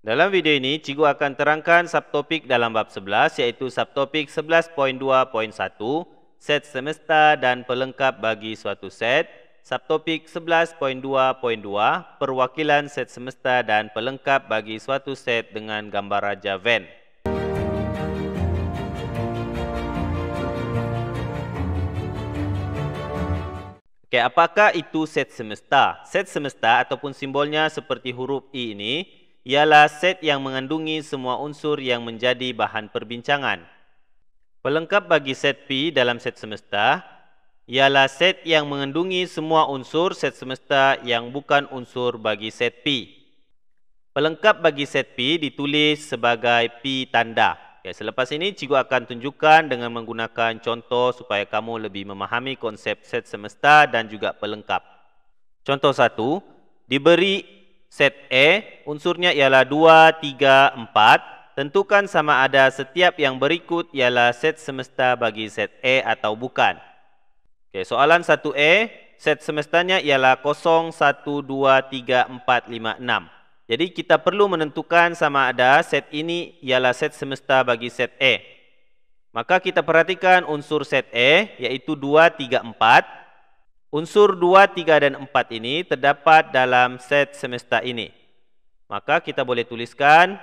Dalam video ini, cikgu akan terangkan subtopik dalam bab 11, iaitu subtopik 11.2.1, set semesta dan pelengkap bagi suatu set, subtopik 11.2.2, perwakilan set semesta dan pelengkap bagi suatu set dengan gambar raja Venn. Okey, apakah itu set semesta? Set semesta ataupun simbolnya seperti huruf I ini ialah set yang mengandungi semua unsur yang menjadi bahan perbincangan. Pelengkap bagi set P dalam set semesta ialah set yang mengandungi semua unsur set semesta yang bukan unsur bagi set P. Pelengkap bagi set P ditulis sebagai P tanda. Okay, selepas ini cikgu akan tunjukkan dengan menggunakan contoh supaya kamu lebih memahami konsep set semesta dan juga pelengkap. Contoh 1, diberi set A, unsurnya ialah 2, 3, 4. Tentukan sama ada setiap yang berikut ialah set semesta bagi set A atau bukan. Okay, soalan 1A, set semestanya ialah 0, 1, 2, 3, 4, 5, 6. Jadi kita perlu menentukan sama ada set ini ialah set semesta bagi set A. Maka kita perhatikan unsur set A iaitu 2, 3, 4. Unsur 2, 3 dan 4 ini terdapat dalam set semesta ini. Maka kita boleh tuliskan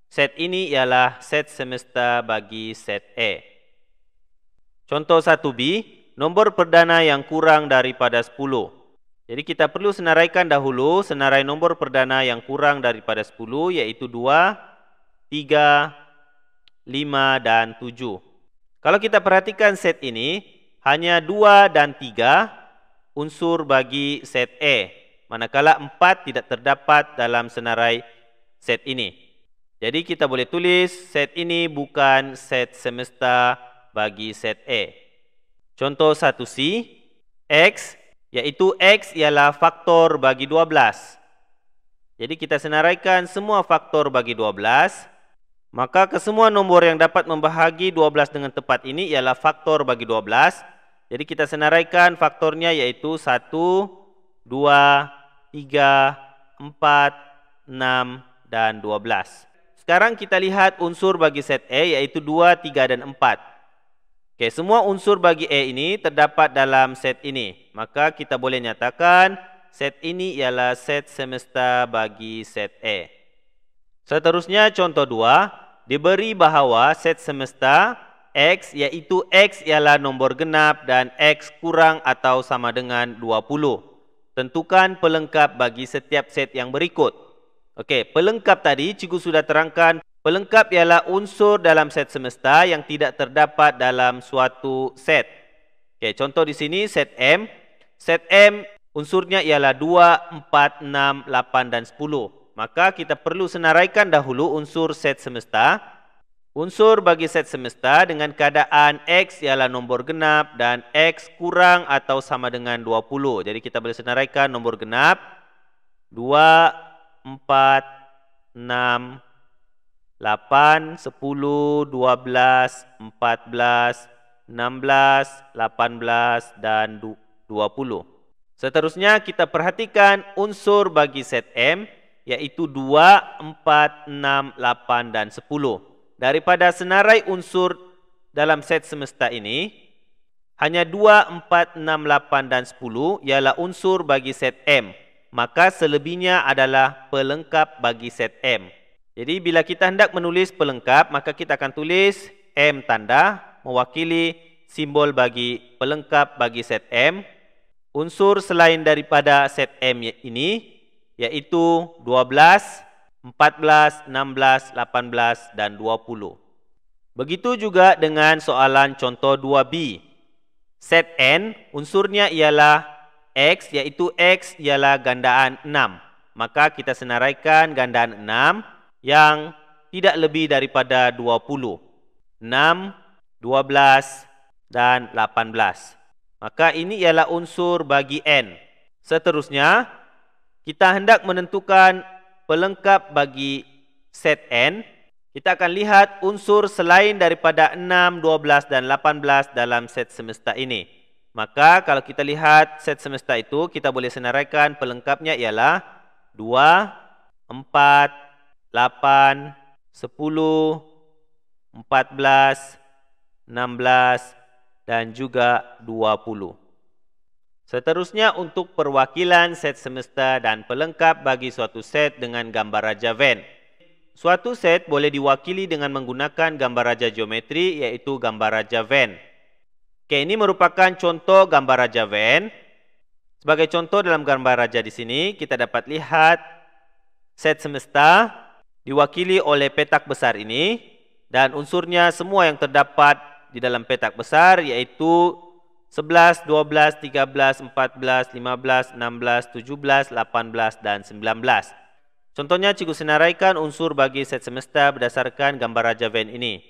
set ini ialah set semesta bagi set A. Contoh 1B, nombor perdana yang kurang daripada 10. Jadi kita perlu senaraikan dahulu senarai nombor perdana yang kurang daripada 10 iaitu 2, 3, 5 dan 7. Kalau kita perhatikan set ini hanya 2 dan 3 unsur bagi set A, manakala 4 tidak terdapat dalam senarai set ini. Jadi kita boleh tulis set ini bukan set semesta bagi set A. Contoh 1C, X iaitu X ialah faktor bagi 12. Jadi kita senaraikan semua faktor bagi 12. Maka kesemua nombor yang dapat membahagi 12 dengan tepat ini ialah faktor bagi 12. Jadi kita senaraikan faktornya iaitu 1, 2, 3, 4, 6 dan 12. Sekarang kita lihat unsur bagi set A iaitu 2, 3 dan 4. Okey, semua unsur bagi A ini terdapat dalam set ini. Maka kita boleh nyatakan set ini ialah set semesta bagi set A. Seterusnya contoh 2, diberi bahawa set semesta X iaitu X ialah nombor genap dan X kurang atau sama dengan 20. Tentukan pelengkap bagi setiap set yang berikut. Okey, pelengkap tadi cikgu sudah terangkan. Pelengkap ialah unsur dalam set semesta yang tidak terdapat dalam suatu set. Okey, contoh di sini set M. Set M unsurnya ialah 2, 4, 6, 8 dan 10. Maka kita perlu senaraikan dahulu unsur set semesta. Unsur bagi set semesta dengan keadaan X ialah nombor genap dan X kurang atau sama dengan 20. Jadi kita boleh senaraikan nombor genap 2, 4, 6, 8, 10, 12, 14, 16, 18 dan 20. Seterusnya kita perhatikan unsur bagi set M iaitu 2, 4, 6, 8 dan 10. Daripada senarai unsur dalam set semesta ini, hanya 2, 4, 6, 8 dan 10 ialah unsur bagi set M. Maka selebihnya adalah pelengkap bagi set M. Jadi bila kita hendak menulis pelengkap, maka kita akan tulis M tanda mewakili simbol bagi pelengkap bagi set M. Unsur selain daripada set M ini iaitu 12, 14, 16, 18 dan 20. Begitu juga dengan soalan contoh 2B. Set N unsurnya ialah X iaitu X ialah gandaan 6. Maka kita senaraikan gandaan 6 yang tidak lebih daripada 20. 6, 12 dan 18. Maka ini ialah unsur bagi N. Seterusnya, kita hendak menentukan pelengkap bagi set N. Kita akan lihat unsur selain daripada 6, 12 dan 18 dalam set semesta ini. Maka kalau kita lihat set semesta itu, kita boleh senaraikan pelengkapnya ialah 2, 4, 8, 10, 14, 16, dan juga 20. Seterusnya untuk perwakilan set semesta dan pelengkap bagi suatu set dengan gambar raja Venn. Suatu set boleh diwakili dengan menggunakan gambar raja geometri, yaitu gambar raja Venn. Oke, ini merupakan contoh gambar raja Venn. Sebagai contoh dalam gambar raja di sini, kita dapat lihat set semesta diwakili oleh petak besar ini, dan unsurnya semua yang terdapat di dalam petak besar, yaitu 11, 12, 13, 14, 15, 16, 17, 18, dan 19. Contohnya, cikgu senaraikan unsur bagi set semesta berdasarkan gambar raja Venn ini.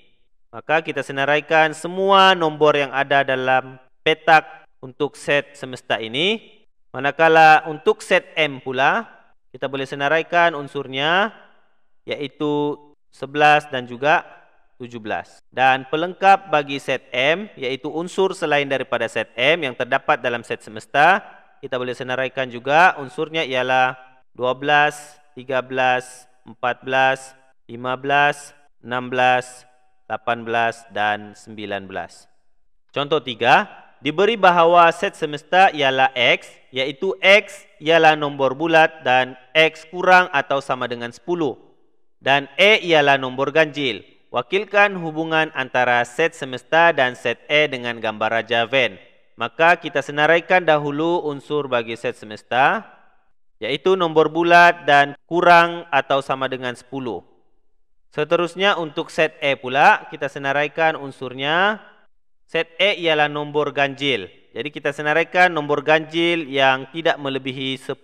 Maka kita senaraikan semua nombor yang ada dalam petak untuk set semesta ini. Manakala untuk set M pula, kita boleh senaraikan unsurnya, yaitu 11 dan juga 17. Dan pelengkap bagi set M, yaitu unsur selain daripada set M yang terdapat dalam set semesta, kita boleh senaraikan juga unsurnya ialah 12, 13, 14, 15, 16, 18, dan 19. Contoh 3, diberi bahawa set semesta ialah X, yaitu X ialah nombor bulat dan X kurang atau sama dengan 10. Dan E ialah nombor ganjil. Wakilkan hubungan antara set semesta dan set E dengan gambar raja Venn. Maka kita senaraikan dahulu unsur bagi set semesta, yaitu nombor bulat dan kurang atau sama dengan 10. Seterusnya untuk set E pula, kita senaraikan unsurnya. Set E ialah nombor ganjil. Jadi kita senaraikan nombor ganjil yang tidak melebihi 10.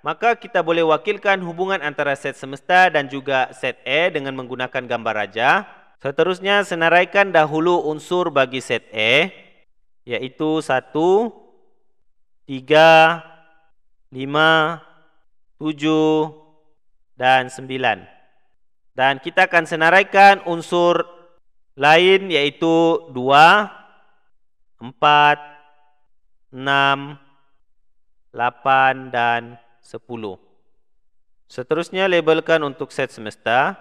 Maka kita boleh wakilkan hubungan antara set semesta dan juga set E dengan menggunakan gambar raja. Seterusnya senaraikan dahulu unsur bagi set E, yaitu 1, 3, 5, 7, dan 9. Dan kita akan senaraikan unsur lain, yaitu 2, 4, 6, 8, dan 10. Seterusnya labelkan untuk set semesta.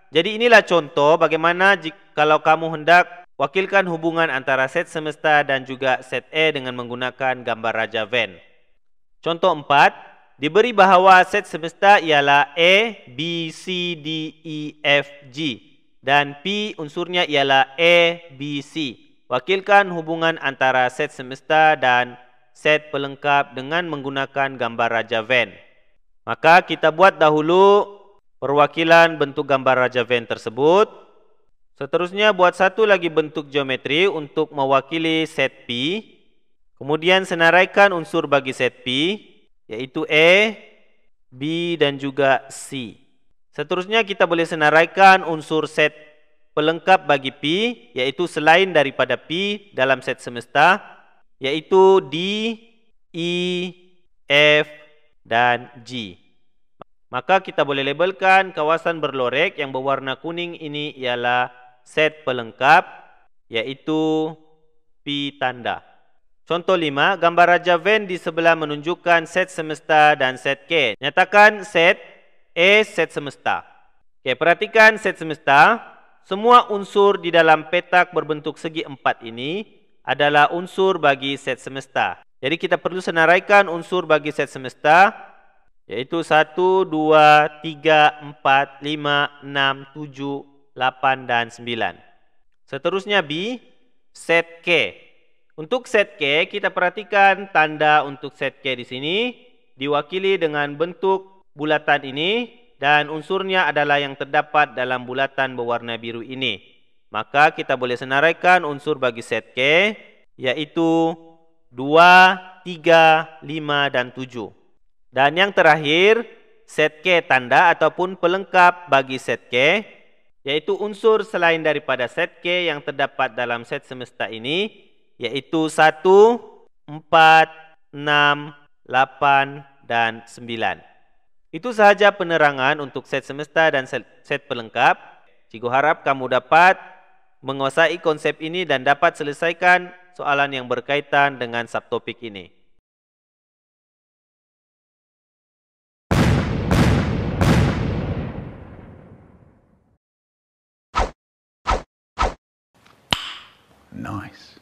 Jadi inilah contoh bagaimana kalau kamu hendak wakilkan hubungan antara set semesta dan juga set E dengan menggunakan gambar raja Venn. Contoh 4, diberi bahawa set semesta ialah A, B, C, D, E, F, G dan P unsurnya ialah A, B, C. Wakilkan hubungan antara set semesta dan set pelengkap dengan menggunakan gambar raja Venn. Maka kita buat dahulu perwakilan bentuk gambar raja Venn tersebut. Seterusnya buat satu lagi bentuk geometri untuk mewakili set P. Kemudian senaraikan unsur bagi set P, yaitu A, B, dan juga C. Seterusnya kita boleh senaraikan unsur set pelengkap bagi P, yaitu selain daripada P dalam set semesta, yaitu D, E, F, dan G. Maka kita boleh labelkan kawasan berlorek yang berwarna kuning ini ialah set pelengkap, yaitu P tanda. Contoh 5, gambar raja Venn di sebelah menunjukkan set semesta dan set K. Nyatakan set E set semesta. Oke, perhatikan set semesta. Semua unsur di dalam petak berbentuk segi 4 ini adalah unsur bagi set semesta. Jadi kita perlu senaraikan unsur bagi set semesta, yaitu 1, 2, 3, 4, 5, 6, 7, 8, dan 9. Seterusnya B, set K. Untuk set K, kita perhatikan tanda untuk set K di sini diwakili dengan bentuk bulatan ini dan unsurnya adalah yang terdapat dalam bulatan berwarna biru ini. Maka kita boleh senaraikan unsur bagi set K, yaitu 2, 3, 5, dan 7. Dan yang terakhir, set K tanda ataupun pelengkap bagi set K, yaitu unsur selain daripada set K yang terdapat dalam set semesta ini, yaitu 1, 4, 6, 8, dan 9. Itu sahaja penerangan untuk set semesta dan set pelengkap. Cikgu harap kamu dapat menguasai konsep ini dan dapat selesaikan soalan yang berkaitan dengan subtopik ini. Nice.